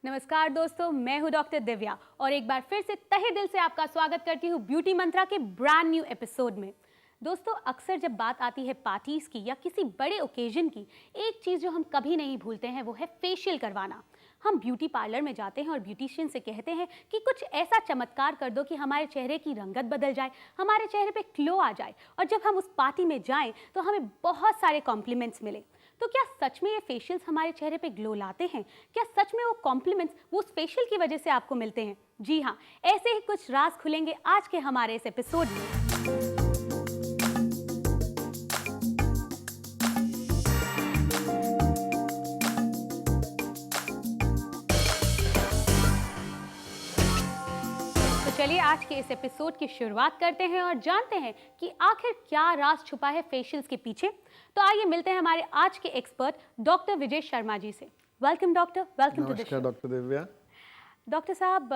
नमस्कार दोस्तों, मैं हूं डॉक्टर दिव्या और एक बार फिर से तहे दिल से आपका स्वागत करती हूं ब्यूटी मंत्रा के ब्रांड न्यू एपिसोड में। दोस्तों, अक्सर जब बात आती है पार्टीज की या किसी बड़े ओकेजन की, एक चीज़ जो हम कभी नहीं भूलते हैं वो है फेशियल करवाना। हम ब्यूटी पार्लर में जाते हैं और ब्यूटिशियन से कहते हैं कि कुछ ऐसा चमत्कार कर दो कि हमारे चेहरे की रंगत बदल जाए, हमारे चेहरे पे ग्लो आ जाए, और जब हम उस पार्टी में जाएं तो हमें बहुत सारे कॉम्प्लीमेंट्स मिले। तो क्या सच में ये फेशियल्स हमारे चेहरे पे ग्लो लाते हैं? क्या सच में वो कॉम्प्लीमेंट्स वो उस फेशियल की वजह से आपको मिलते हैं? जी हाँ, ऐसे ही कुछ राज खुलेंगे आज के हमारे इस एपिसोड में। तो चलिए आज के इस एपिसोड की शुरुआत करते हैं और जानते हैं कि आखिर क्या राज छुपा है फेशियल्स के पीछे। तो आइए मिलते हैं हमारे आज के एक्सपर्ट डॉक्टर विजय शर्मा जी से। Welcome doctor, welcome to the show. Doctor Divya. Doctor साहब,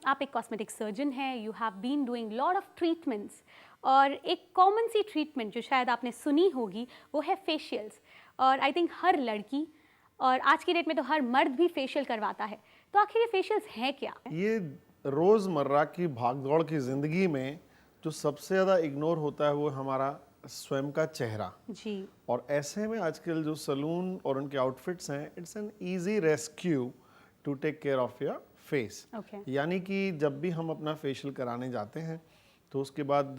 आप एक कॉस्मेटिक सर्जन हैं, you have been doing lot of treatments, और एक कॉमन सी ट्रीटमेंट जो शायद आपने सुनी होगी वो है फेशियल्स। और आई थिंक हर लड़की और आज की डेट में तो हर मर्द भी फेशियल करवाता है। तो आखिर ये फेशियल्स हैं क्या? ये रोज़मर्रा की भागदौड़ की ज़िंदगी में जो सबसे ज़्यादा इग्नोर होता है वो हमारा स्वयं का चेहरा जी। और ऐसे में आजकल जो सलून और उनके आउटफिट्स हैं, it's an easy rescue to take care of your face. यानी कि जब भी हम अपना फेशियल कराने जाते हैं तो उसके बाद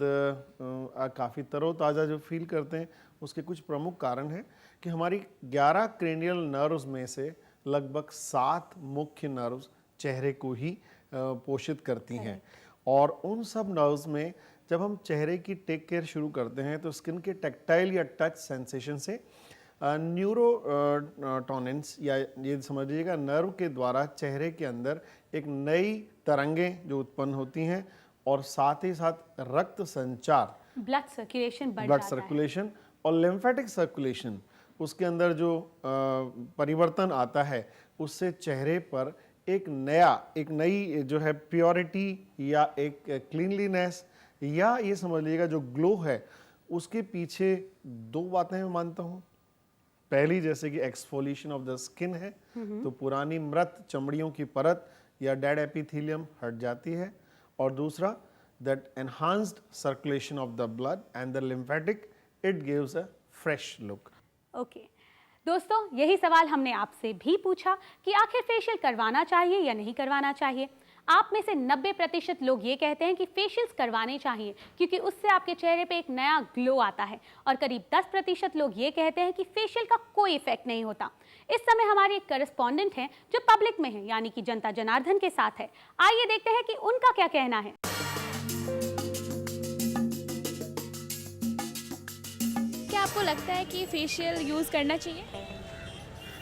काफ़ी तरोताज़ा जो फील करते हैं, उसके कुछ प्रमुख कारण हैं कि हमारी 11 क्रेनियल नर्व्स में से लगभग 7 मुख्य नर्व्स चेहरे को ही पोषित करती हैं। और उन सब नर्व्स में जब हम चेहरे की टेक केयर शुरू करते हैं तो स्किन के टेक्टाइल या टच सेंसेशन से न्यूरोटोनिन्स या ये समझ लीजिएगा नर्व के द्वारा चेहरे के अंदर एक नई तरंगें जो उत्पन्न होती हैं, और साथ ही साथ रक्त संचार, ब्लड सर्कुलेशन और लिम्फेटिक सर्कुलेशन, उसके अंदर जो परिवर्तन आता है उससे चेहरे पर एक नई जो है प्योरिटी या एक क्लीनलीनेस या ये समझ लीजिएगा जो ग्लो है, उसके पीछे 2 बातें मैं मानता हूँ। पहली जैसे कि एक्सफोलिएशन ऑफ द स्किन है, तो पुरानी मृत चमड़ियों की परत या डेड एपिथेलियम हट जाती है, और दूसरा that enhanced circulation of the blood and the lymphatic, it gives a fresh look. Okay दोस्तों, यही सवाल हमने आपसे भी पूछा कि आखिर फेशियल करवाना चाहिए या नहीं करवाना चाहिए। आप में से 90% लोग ये कहते हैं कि फेशियल्स करवाने चाहिए क्योंकि उससे आपके चेहरे पे एक नया ग्लो आता है, और करीब 10% लोग ये कहते हैं कि फेशियल का कोई इफेक्ट नहीं होता। इस समय हमारी एक करस्पॉन्डेंट हैं जो पब्लिक में है, यानी कि जनता जनार्दन के साथ है। आइए देखते हैं कि उनका क्या कहना है। क्या आपको लगता है कि फेशियल यूज़ करना चाहिए?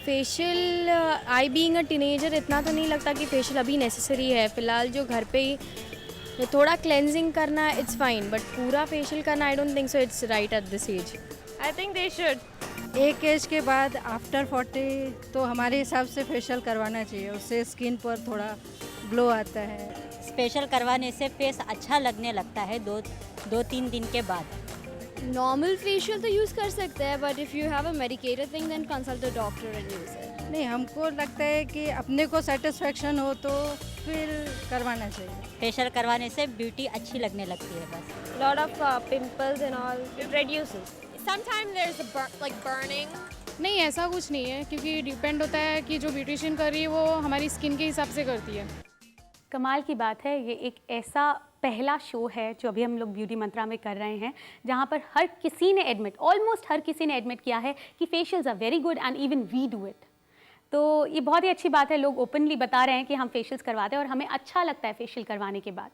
Facial I being a teenager इतना तो नहीं लगता कि फेशियल अभी नेसेसरी है। फ़िलहाल जो घर पे ही थोड़ा क्लेंजिंग करना इट्स फाइन, बट पूरा फेशियल करना I don't think so it's right at this age. I think they should. एक एज के बाद आफ्टर 40 तो हमारे हिसाब से फेशियल करवाना चाहिए, उससे स्किन पर थोड़ा ग्लो आता है। स्पेशल करवाने से फेस अच्छा लगने लगता है 2-3 दिन के बाद। नॉर्मल फेशियल तो यूज़ कर सकते हैं, but if you have a medicated thing then consult a doctor and use it. नहीं, हमको लगता है कि अपने को सेटिस्फेक्शन हो तो फिर करवाना चाहिए। फेशियल करवाने से ब्यूटी अच्छी लगने लगती है बस। Lot of pimples and all it reduces. Sometime there is like burning. नहीं, ऐसा कुछ नहीं है क्योंकि डिपेंड होता है कि जो ब्यूटिशियन कर रही है वो हमारी स्किन के हिसाब से करती है। कमाल की बात है, ये एक ऐसा पहला शो है जो अभी हम लोग ब्यूटी मंत्रा में कर रहे हैं जहाँ पर हर किसी ने एडमिट, ऑलमोस्ट हर किसी ने एडमिट किया है कि facials are very good and even we do it. तो ये बहुत ही अच्छी बात है, लोग ओपनली बता रहे हैं कि हम फेशियल्स करवाते हैं और हमें अच्छा लगता है फेशियल करवाने के बाद।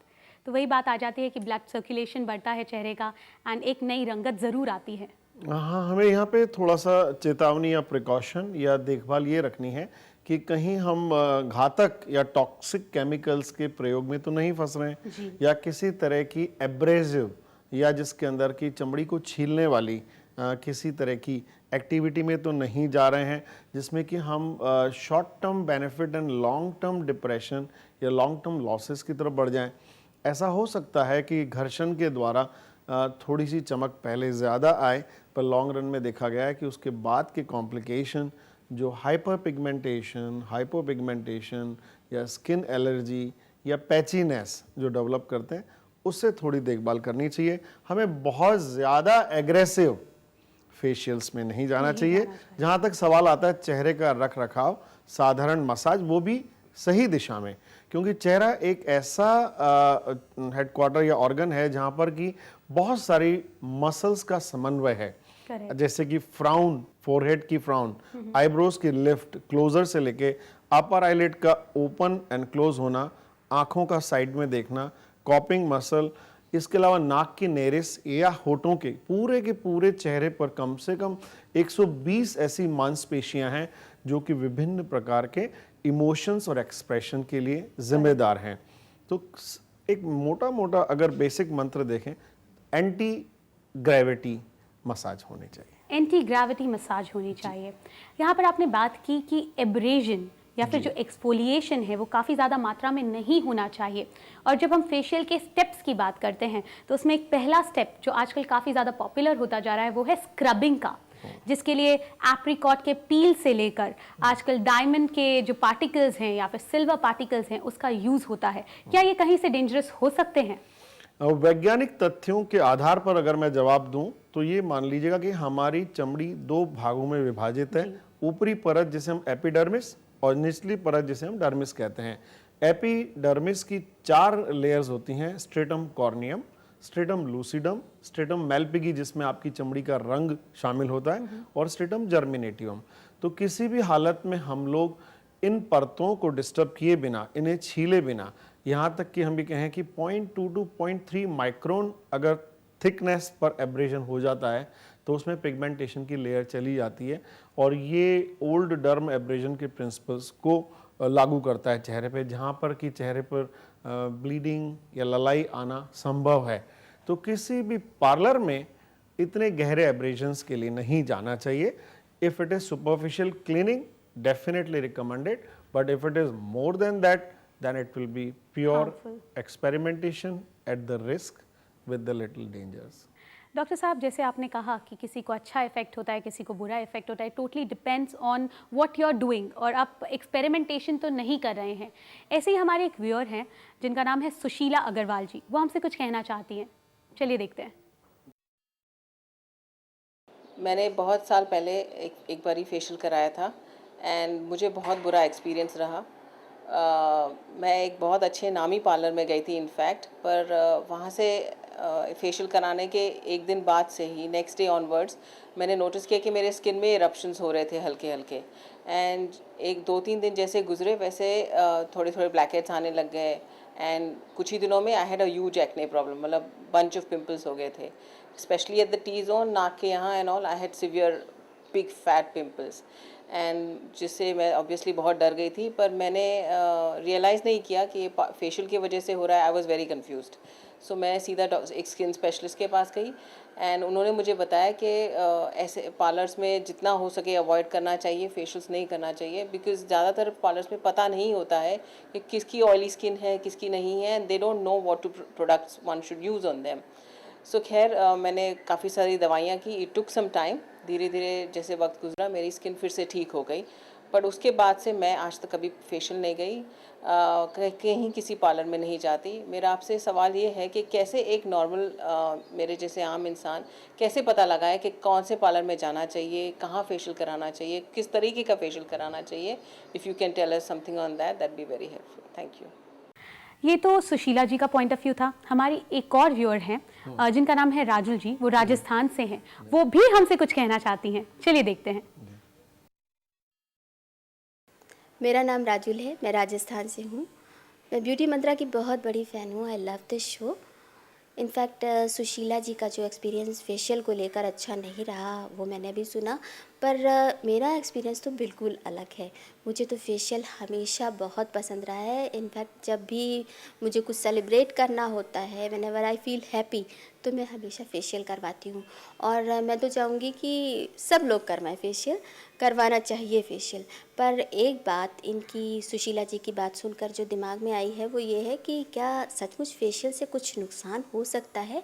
तो वही बात आ जाती है कि ब्लड सर्कुलेशन बढ़ता है चेहरे का एंड एक नई रंगत ज़रूर आती है। हाँ, हमें यहाँ पे थोड़ा सा चेतावनी या प्रिकॉशन या देखभाल ये रखनी है कि कहीं हम घातक या टॉक्सिक केमिकल्स के प्रयोग में तो नहीं फंस रहे हैं, या किसी तरह की एब्रेसिव या जिसके अंदर की चमड़ी को छीलने वाली किसी तरह की एक्टिविटी में तो नहीं जा रहे हैं जिसमें कि हम short term benefit and long term depression या लॉन्ग टर्म लॉसेस की तरफ बढ़ जाएं। ऐसा हो सकता है कि घर्षण के द्वारा थोड़ी सी चमक पहले ज़्यादा आए, पर लॉन्ग रन में देखा गया है कि उसके बाद के कॉम्प्लिकेशन जो हाइपर पिगमेंटेशन, या स्किन एलर्जी या पैचीनेस जो डेवलप करते हैं, उससे थोड़ी देखभाल करनी चाहिए। हमें बहुत ज़्यादा एग्रेसिव फेशियल्स में नहीं जाना चाहिए। जहाँ तक सवाल आता है चेहरे का रख रखाव, साधारण मसाज, वो भी सही दिशा में, क्योंकि चेहरा एक ऐसा हेडक्वार्टर या ऑर्गन है जहाँ पर कि बहुत सारी मसल्स का समन्वय है। जैसे कि फ्राउन, फोरहेड की फ्राउन, आईब्रोज की लिफ्ट, क्लोजर से लेके अपर आईलिड का ओपन एंड क्लोज होना, आंखों का साइड में देखना, कॉपिंग मसल, इसके अलावा नाक की नेरिस या होठों के पूरे चेहरे पर कम से कम 120 ऐसी मांसपेशियां हैं जो कि विभिन्न प्रकार के इमोशंस और एक्सप्रेशन के लिए जिम्मेदार हैं। तो एक मोटा मोटा अगर बेसिक मंत्र देखें, एंटी ग्रेविटी मसाज होनी चाहिए। एंटी ग्रेविटी मसाज होनी चाहिए। यहाँ पर आपने बात की कि एब्रेजन या फिर जो एक्सफोलिएशन है वो काफ़ी ज़्यादा मात्रा में नहीं होना चाहिए। और जब हम फेशियल के स्टेप्स की बात करते हैं तो उसमें एक पहला स्टेप जो आजकल काफ़ी ज़्यादा पॉपुलर होता जा रहा है वो है स्क्रबिंग का, जिसके लिए एप्रिकॉट के पील से लेकर आजकल डायमंड के जो पार्टिकल्स हैं या फिर सिल्वर पार्टिकल्स हैं उसका यूज़ होता है। क्या ये कहीं से डेंजरस हो सकते हैं? वैज्ञानिक तथ्यों के आधार पर अगर मैं जवाब दूं तो ये मान लीजिएगा कि हमारी चमड़ी 2 भागों में विभाजित है। ऊपरी परत जिसे हम एपिडर्मिस और निचली परत जिसे हम डर्मिस कहते हैं। एपिडर्मिस की 4 लेयर्स होती हैं, stratum corneum, stratum lucidum, stratum Malpighii जिसमें आपकी चमड़ी का रंग शामिल होता है, और स्ट्रेटम जर्मिनेटिवम। तो किसी भी हालत में हम लोग इन परतों को डिस्टर्ब किए बिना, इन्हें छीले बिना, यहाँ तक कि हम भी कहें कि 0.2 to 0.3 माइक्रोन अगर थिकनेस पर एब्रेजन हो जाता है तो उसमें पिगमेंटेशन की लेयर चली जाती है, और ये ओल्ड डर्म एब्रेजन के प्रिंसिपल्स को लागू करता है चेहरे पे, जहाँ पर कि चेहरे पर ब्लीडिंग या ललाई आना संभव है। तो किसी भी पार्लर में इतने गहरे एब्रेजन्स के लिए नहीं जाना चाहिए। If it is superficial cleaning definitely recommended, but if it is more than that then it will be pure experimentation at the risk with the little dangers. Doctor साहब, जैसे आपने कहा कि किसी को अच्छा इफेक्ट होता है, किसी को बुरा इफेक्ट होता है, totally depends on what you are doing, और आप एक्सपेरिमेंटेशन तो नहीं कर रहे हैं। ऐसे ही हमारे एक व्यूअर हैं जिनका नाम है सुशीला अग्रवाल जी, वो हमसे कुछ कहना चाहती हैं। चलिए देखते हैं। मैंने बहुत साल पहले एक बारी फेशियल कराया था एंड मुझे बहुत बुरा एक्सपीरियंस रहा। मैं एक बहुत अच्छे नामी पार्लर में गई थी इनफैक्ट, पर वहाँ से फेशियल कराने के एक दिन बाद से ही नेक्स्ट डे ऑनवर्ड्स मैंने नोटिस किया कि मेरे स्किन में इरप्शंस हो रहे थे हल्के हल्के, एंड 1-2-3 दिन जैसे गुजरे वैसे थोड़े थोड़े ब्लैकहेड्स आने लग गए, एंड कुछ ही दिनों में I had a huge acne problem, मतलब बंच ऑफ पिंपल्स हो गए थे, specially at the T zone, नाक के यहाँ and all. I had severe big fat pimples, and जिससे मैं ऑब्वियसली बहुत डर गई थी, पर मैंने रियलाइज़ नहीं किया कि ये फेशियल की वजह से हो रहा है। I was very confused. So मैं सीधा एक स्किन स्पेशलिस्ट के पास गई एंड उन्होंने मुझे बताया कि ऐसे पार्लर्स में जितना हो सके अवॉइड करना चाहिए, फेशियल्स नहीं करना चाहिए, बिकॉज ज़्यादातर पार्लर्स में पता नहीं होता है कि किसकी ऑयली स्किन है, किसकी नहीं है, and they don't know what to products one should use on them. So खैर मैंने काफ़ी सारी दवाइयाँ की, इट टुक सम टाइम, धीरे धीरे जैसे वक्त गुजरा मेरी स्किन फिर से ठीक हो गई, पर उसके बाद से मैं आज तक कभी फेशियल नहीं गई, कहीं किसी पार्लर में नहीं जाती। मेरा आपसे सवाल ये है कि कैसे एक नॉर्मल मेरे जैसे आम इंसान कैसे पता लगाए कि कौन से पार्लर में जाना चाहिए, कहाँ फेशियल कराना चाहिए, किस तरीके का फेशियल कराना चाहिए। If you can tell us something on that be very helpful. Thank you. ये तो सुशीला जी का पॉइंट ऑफ व्यू था। हमारी एक और व्यूअर हैं जिनका नाम है राजुल जी, वो राजस्थान से हैं, वो भी हमसे कुछ कहना चाहती हैं। चलिए देखते हैं। मेरा नाम राजुल है, मैं राजस्थान से हूँ। मैं ब्यूटी मंत्रा की बहुत बड़ी फ़ैन हूँ। I love this show. In fact Sushila ji का जो एक्सपीरियंस फेशियल को लेकर अच्छा नहीं रहा वो मैंने भी सुना, पर मेरा एक्सपीरियंस तो बिल्कुल अलग है। मुझे तो फेशियल हमेशा बहुत पसंद रहा है। इनफैक्ट जब भी मुझे कुछ सेलिब्रेट करना होता है, व्हेनेवर आई फील हैप्पी, तो मैं हमेशा फेशियल करवाती हूँ। और मैं तो चाहूँगी कि सब लोग करवाएं फेशियल, करवाना चाहिए फेशियल। पर एक बात इनकी सुशीला जी की बात सुनकर जो दिमाग में आई है वो ये है कि क्या सचमुच फेशियल से कुछ नुकसान हो सकता है?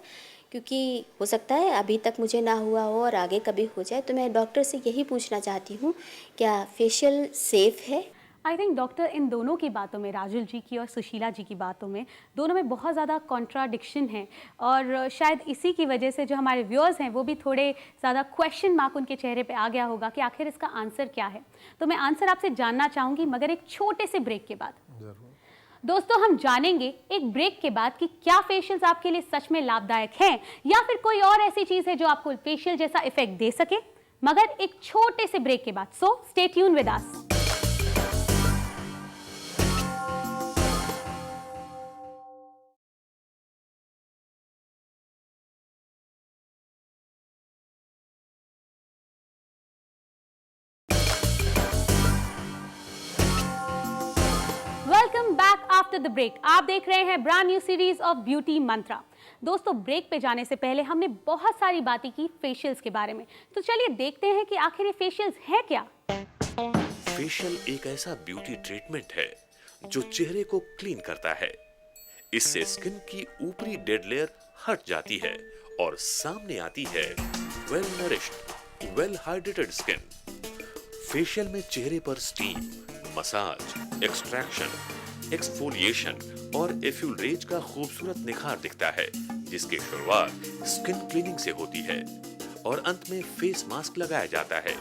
क्योंकि हो सकता है अभी तक मुझे ना हुआ हो और आगे कभी हो जाए, तो मैं डॉक्टर से यही पूछना चाहती हूँ, क्या फेशियल सेफ़ है? आई थिंक डॉक्टर, इन दोनों की बातों में, राजुल जी की और सुशीला जी की बातों में, दोनों में बहुत ज़्यादा कॉन्ट्राडिक्शन है और शायद इसी की वजह से जो हमारे व्यूअर्स हैं वो भी थोड़े ज़्यादा क्वेश्चन मार्क उनके चेहरे पे आ गया होगा कि आखिर इसका आंसर क्या है। तो मैं आंसर आपसे जानना चाहूँगी, मगर एक छोटे से ब्रेक के बाद। दोस्तों, हम जानेंगे एक ब्रेक के बाद कि क्या फेशियल्स आपके लिए सच में लाभदायक हैं या फिर कोई और ऐसी चीज़ है जो आपको फेशियल जैसा इफेक्ट दे सके, मगर एक छोटे से ब्रेक के बाद। So stay tune with us. Welcome back after the break. आप देख रहे हैं brand new series of beauty mantra. दोस्तों, ब्रेक पे जाने से पहले हमने बहुत सारी बातें की फेशियल्स के बारे में, तो चलिए देखते हैं कि आखिर ये फेशियल्स है क्या। फेशियल एक ऐसा ब्यूटी ट्रीटमेंट है जो चेहरे को क्लीन करता है। इससे स्किन की ऊपरी डेड लेयर हट जाती है और सामने आती है well nourished, well hydrated skin. Facial में चेहरे पर स्टीम, मसाज, एक्सट्रैक्शन, एक्सफोलिएशन और एफ्यूलरेज का खूबसूरत निखार दिखता है, जिसकी शुरुआत स्किन क्लीनिंग से होती है और अंत में फेस मास्क लगाया जाता है।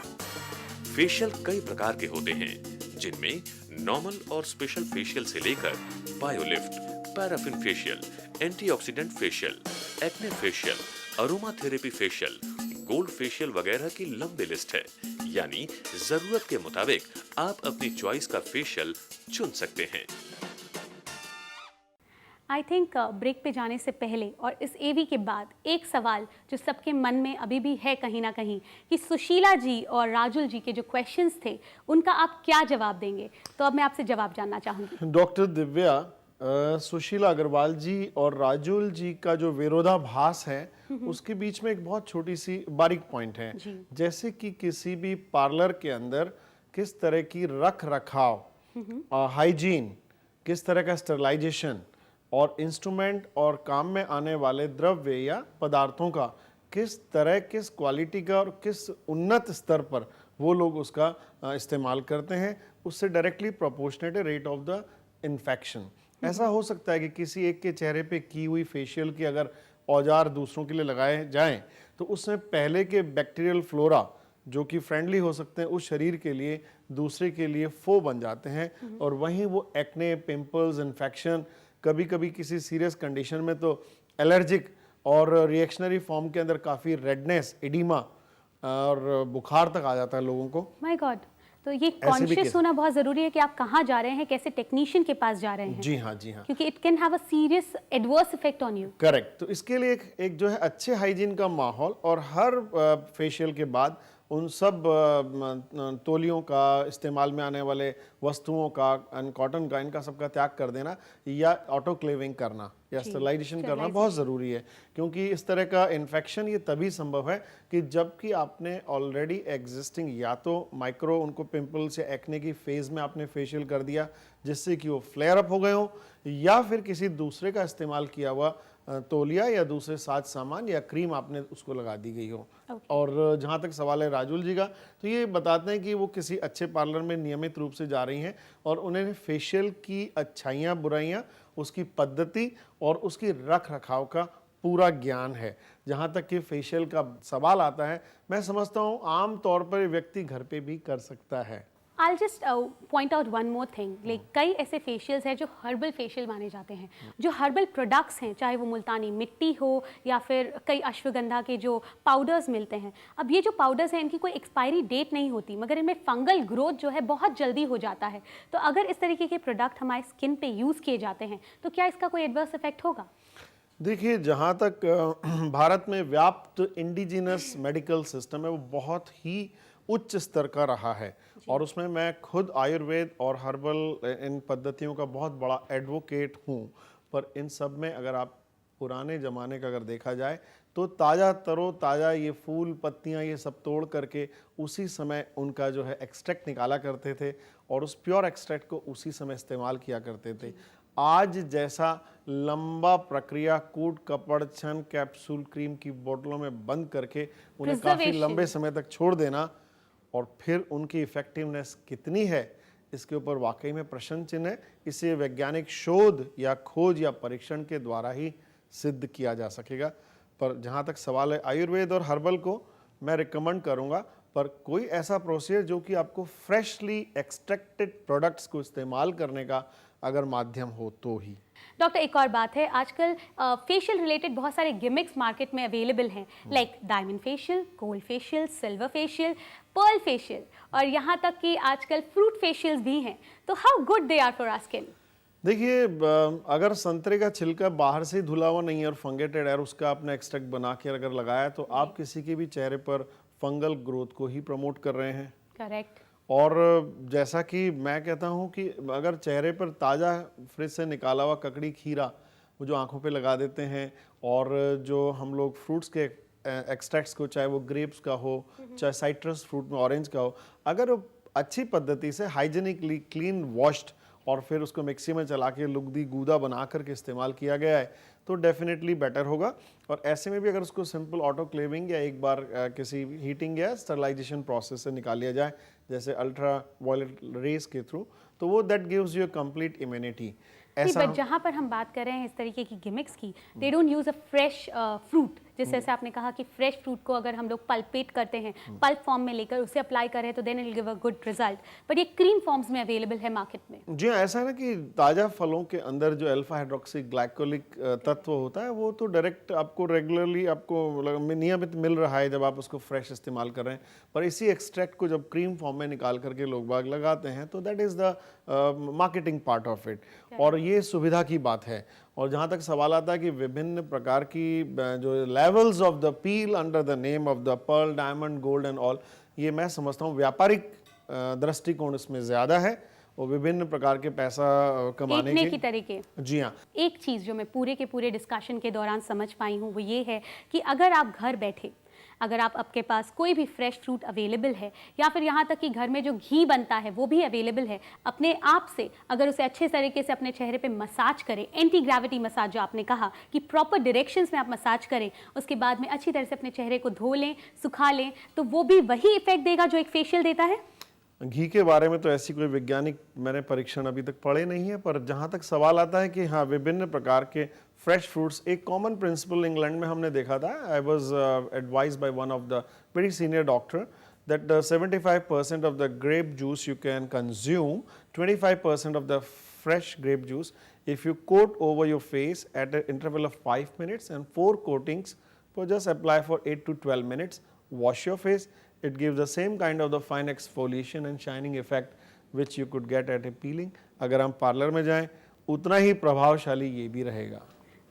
फेशियल कई प्रकार के होते हैं, जिनमें नॉर्मल और स्पेशल फेशियल से लेकर biolift, paraffin facial, antioxidant facial, acne facial, aroma therapy facial, gold facial वगैरह की लंबी लिस्ट है। यानी जरूरत के मुताबिक आप अपनी चॉइस का फेशियल चुन सकते हैं। आई थिंक ब्रेक पे जाने से पहले और इस एवी के बाद एक सवाल जो सबके मन में अभी भी है कहीं ना कहीं, कि सुशीला जी और राजुल जी के जो क्वेश्चंस थे उनका आप क्या जवाब देंगे। तो अब मैं आपसे जवाब जानना चाहूँगी। डॉक्टर दिव्या, सुशीला अग्रवाल जी और राजुल जी का जो विरोधाभास है उसके बीच में एक बहुत छोटी सी बारीक पॉइंट है, जैसे कि किसी भी पार्लर के अंदर किस तरह की रख रखाव, हाइजीन, किस तरह का स्टरलाइजेशन और इंस्ट्रूमेंट और काम में आने वाले द्रव्य या पदार्थों का किस तरह, किस क्वालिटी का और किस उन्नत स्तर पर वो लोग उसका इस्तेमाल करते हैं, उससे डायरेक्टली प्रोपोर्शनेट है रेट ऑफ द इन्फेक्शन। ऐसा हो सकता है कि किसी एक के चेहरे पे की हुई फेशियल की अगर औजार दूसरों के लिए लगाए जाएं तो उसमें पहले के बैक्टीरियल फ्लोरा जो कि फ्रेंडली हो सकते हैं उस शरीर के लिए दूसरे के लिए फो बन जाते हैं, और वहीं वो एक्ने, पिंपल्स, इन्फेक्शन, कभी कभी किसी सीरियस कंडीशन में तो एलर्जिक और रिएक्शनरी फॉर्म के अंदर काफ़ी रेडनेस, एडिमा और बुखार तक आ जाता है लोगों को। माय गॉड, तो ये कॉन्शियस होना बहुत ज़रूरी है कि आप कहाँ जा रहे हैं, कैसे टेक्नीशियन के पास जा रहे हैं। जी हाँ, जी हाँ, क्योंकि it can have a serious adverse effect on you. Correct. तो इसके लिए एक जो है अच्छे हाइजीन का माहौल, और हर फेशियल के बाद उन सब तौलियों का, इस्तेमाल में आने वाले वस्तुओं का, कॉटन का, इनका सबका त्याग कर देना या ऑटोक्लेविंग करना या स्टरलाइजेशन करना बहुत ज़रूरी है। क्योंकि इस तरह का इन्फेक्शन ये तभी संभव है कि जबकि आपने ऑलरेडी एग्जिस्टिंग या तो माइक्रो उनको पिंपल्स या एक्ने की फेज़ में आपने फेशियल कर दिया जिससे कि वो फ्लेयर अप हो गए हो, या फिर किसी दूसरे का इस्तेमाल किया हुआ तौलिया या दूसरे साज सामान या क्रीम आपने उसको लगा दी गई हो। और जहाँ तक सवाल है राजुल जी का, तो ये बताते हैं कि वो किसी अच्छे पार्लर में नियमित रूप से जा रही हैं और उन्हें फेशियल की अच्छाइयाँ, बुराइयाँ, उसकी पद्धति और उसकी रख रखाव का पूरा ज्ञान है। जहाँ तक कि फेशियल का सवाल आता है, मैं समझता हूँ आम तौर पर व्यक्ति घर पे भी कर सकता है। I'll just point out one more thing, like कई ऐसे फेशियल्स हैं जो हर्बल फेशियल माने जाते हैं, जो हर्बल प्रोडक्ट्स हैं, चाहे वो मुल्तानी मिट्टी हो या फिर कई अश्वगंधा के जो पाउडर्स मिलते हैं। अब ये जो पाउडर्स हैं इनकी कोई एक्सपायरी डेट नहीं होती, मगर इनमें फंगल ग्रोथ जो है बहुत जल्दी हो जाता है। तो अगर इस तरीके के प्रोडक्ट हमारे स्किन पे यूज़ किए जाते हैं तो क्या इसका कोई एडवर्स इफेक्ट होगा? देखिए, जहाँ तक भारत में व्याप्त इंडिजिनस मेडिकल सिस्टम है वो बहुत ही उच्च स्तर का रहा है, और उसमें मैं खुद आयुर्वेद और हर्बल इन पद्धतियों का बहुत बड़ा एडवोकेट हूँ। पर इन सब में अगर आप पुराने ज़माने का अगर देखा जाए तो ताज़ा तरो ताज़ा ये फूल, पत्तियाँ, ये सब तोड़ करके उसी समय उनका जो है एक्सट्रैक्ट निकाला करते थे और उस प्योर एक्सट्रैक्ट को उसी समय इस्तेमाल किया करते थे। आज जैसा लंबा प्रक्रिया कूट कपड़ छन कैप्सूल क्रीम की बोतलों में बंद करके उन्हें काफ़ी लंबे समय तक छोड़ देना, और फिर उनकी इफ़ेक्टिवनेस कितनी है इसके ऊपर वाकई में प्रश्न चिन्ह है। इसे वैज्ञानिक शोध या खोज या परीक्षण के द्वारा ही सिद्ध किया जा सकेगा। पर जहाँ तक सवाल है आयुर्वेद और हर्बल को मैं रिकमेंड करूँगा, पर कोई ऐसा प्रोसीजर जो कि आपको फ्रेशली एक्सट्रैक्टेड प्रोडक्ट्स को इस्तेमाल करने का अगर माध्यम हो तो ही। डॉक्टर, एक और बात है, आजकल फेशियल रिलेटेड बहुत सारे गिमिक्स मार्केट में अवेलेबल हैं, like diamond facial, gold facial, silver facial, pearl facial, और यहाँ तक कि आजकल फ्रूट फेशियल्स भी हैं। तो how good they are for our skin? देखिए, अगर संतरे का छिलका बाहर से धुला हुआ नहीं है और फंगेटेड है और उसका आपने एक्सट्रैक्ट बना के अगर लगाया तो आप किसी के भी चेहरे पर फंगल ग्रोथ को ही प्रमोट कर रहे हैं। करेक्ट। और जैसा कि मैं कहता हूं कि अगर चेहरे पर ताज़ा फ्रिज से निकाला हुआ ककड़ी खीरा वो जो आंखों पे लगा देते हैं, और जो हम लोग फ्रूट्स के एक्सट्रैक्ट्स को, चाहे वो ग्रेप्स का हो चाहे साइट्रस फ्रूट में ऑरेंज का हो, अगर वो अच्छी पद्धति से हाइजेनिकली क्लीन वॉश्ड और फिर उसको मिक्सी में चला के लुगदी गूदा बना करके इस्तेमाल किया गया है तो डेफिनेटली बेटर होगा। और ऐसे में भी अगर उसको सिंपल ऑटोक्लेविंग या एक बार किसी हीटिंग या स्टरलाइजेशन प्रोसेस से निकाल लिया जाए, जैसे अल्ट्रा वायलेट रेज के थ्रू, तो वो that gives you complete immunity. But जहाँ पर हम बात कर रहे हैं इस तरीके की गिमिक्स की, they don't use a fresh fruit, जैसे आपने कहा कि फ्रेश फ्रूट को अगर हम लोग पल्पेट करते हैं, पल्प फॉर्म में लेकर उसे अप्लाई करें तो then it will give a good result, but ये क्रीम फॉर्म्स में अवेलेबल है मार्केट में। जी हाँ, ऐसा है ना कि ताज़ा फलों के अंदर जो अल्फा हाइड्रोक्सी ग्लाइकोलिक तत्व होता है वो तो डायरेक्ट आपको रेगुलरली आपको नियमित मिल रहा है जब आप उसको फ्रेश इस्तेमाल कर रहे हैं, पर इसी एक्सट्रैक्ट को जब क्रीम फॉर्म में निकाल करके लोग बाग लगाते हैं तो that is the marketing part of it, और ये सुविधा की बात है। और जहाँ तक सवाल आता है कि विभिन्न प्रकार की जो levels of the peel under the name of the pearl, diamond, gold and all, ये मैं समझता हूँ व्यापारिक दृष्टिकोण इसमें ज़्यादा है और विभिन्न प्रकार के पैसा कमाने के तरीके। जी हाँ। एक चीज़ जो मैं पूरे के पूरे डिस्कशन के दौरान समझ पाई हूँ वो ये है कि अगर आप घर बैठे, अगर आपके पास कोई भी फ्रेश फ्रूट अवेलेबल है या फिर यहाँ तक कि घर में जो घी बनता है वो भी अवेलेबल है, अपने आप से अगर उसे अच्छे तरीके से अपने चेहरे पे मसाज करें, एंटी ग्रेविटी मसाज जो आपने कहा कि प्रॉपर डायरेक्शंस में आप मसाज करें, उसके बाद में अच्छी तरह से अपने चेहरे को धो लें, सुखा लें, तो वो भी वही इफेक्ट देगा जो एक फेशियल देता है। घी के बारे में तो ऐसी कोई वैज्ञानिक मैंने परीक्षण अभी तक पढ़े नहीं है, पर जहाँ तक सवाल आता है कि हाँ विभिन्न प्रकार के फ्रेश फ्रूट्स, एक कॉमन प्रिंसिपल इंग्लैंड में हमने देखा था, I was advised by one of the very senior doctor that 75% of the grape juice you can consume, 25% of the fresh grape juice, if you coat over your face at an interval of 5 minutes and 4 coatings, so just apply for 8 to 12 minutes, wash your face, it gives the same kind of the fine exfoliation and shining effect which you could get at a peeling. अगर हम parlour में जाएं उतना ही प्रभावशाली ये भी रहेगा।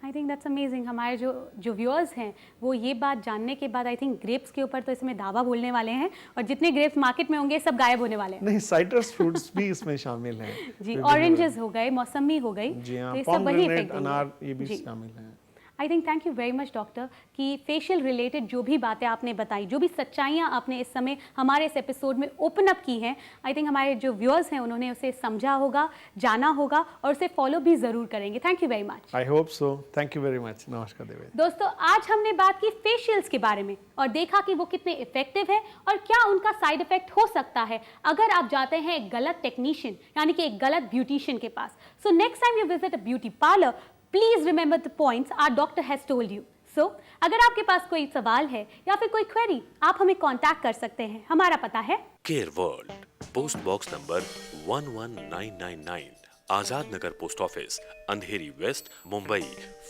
I think that's amazing. हमारे जो व्यूअर्स हैं वो ये बात जानने के बाद आई थिंक ग्रेप्स के ऊपर तो इसमें दावा बोलने वाले हैं और जितने ग्रेप्स मार्केट में होंगे सब गायब होने वाले हैं। नहीं, साइट्रस फ्रूट्स भी इसमें शामिल हैं। जी, ऑरेंजेस हो गए, मौसमी हो गई, जी हाँ, तो ये सब वही इफेक्ट अनार ये भी शामिल हैं। I think thank you very much doctor कि फेशियल रिलेटेड जो भी बातें आपने बताई, जो भी सच्चाइयाँ आपने इस समय हमारे इस एपिसोड में ओपन अप की हैं, आई थिंक हमारे जो व्यूअर्स हैं उन्होंने उसे समझा होगा, जाना होगा और उसे फॉलो भी ज़रूर करेंगे। Thank you very much. I hope so. Thank you very much. नमस्कार देवेश। दोस्तों, आज हमने बात की फेशियल्स के बारे में और देखा कि वो कितने इफेक्टिव है और क्या उनका साइड इफेक्ट हो सकता है अगर आप जाते हैं एक गलत टेक्नीशियन यानी कि एक गलत ब्यूटिशियन के पास। So next time you visit a beauty parlour, please remember the points our doctor has told you. So अगर आपके पास कोई सवाल है या फिर कोई क्वेरी, आप हमें कांटेक्ट कर सकते हैं। हमारा पता है care world, post box number 11999, Azad Nagar post office, अंधेरी वेस्ट, मुंबई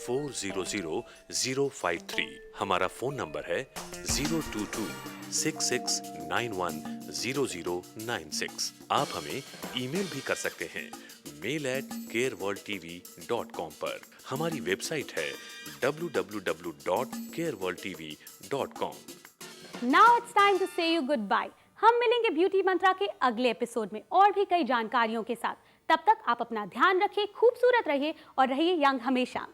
400053। हमारा फोन नंबर है 02266910096। आप हमें ईमेल भी कर सकते हैं mail@careworldtv.com पर। हमारी वेबसाइट है www.careworldtv.com। Now it's time to say you goodbye. हम मिलेंगे ब्यूटी मंत्रा के अगले एपिसोड में और भी कई जानकारियों के साथ। तब तक आप अपना ध्यान रखिए, खूबसूरत रहिए और रहिए यंग हमेशा।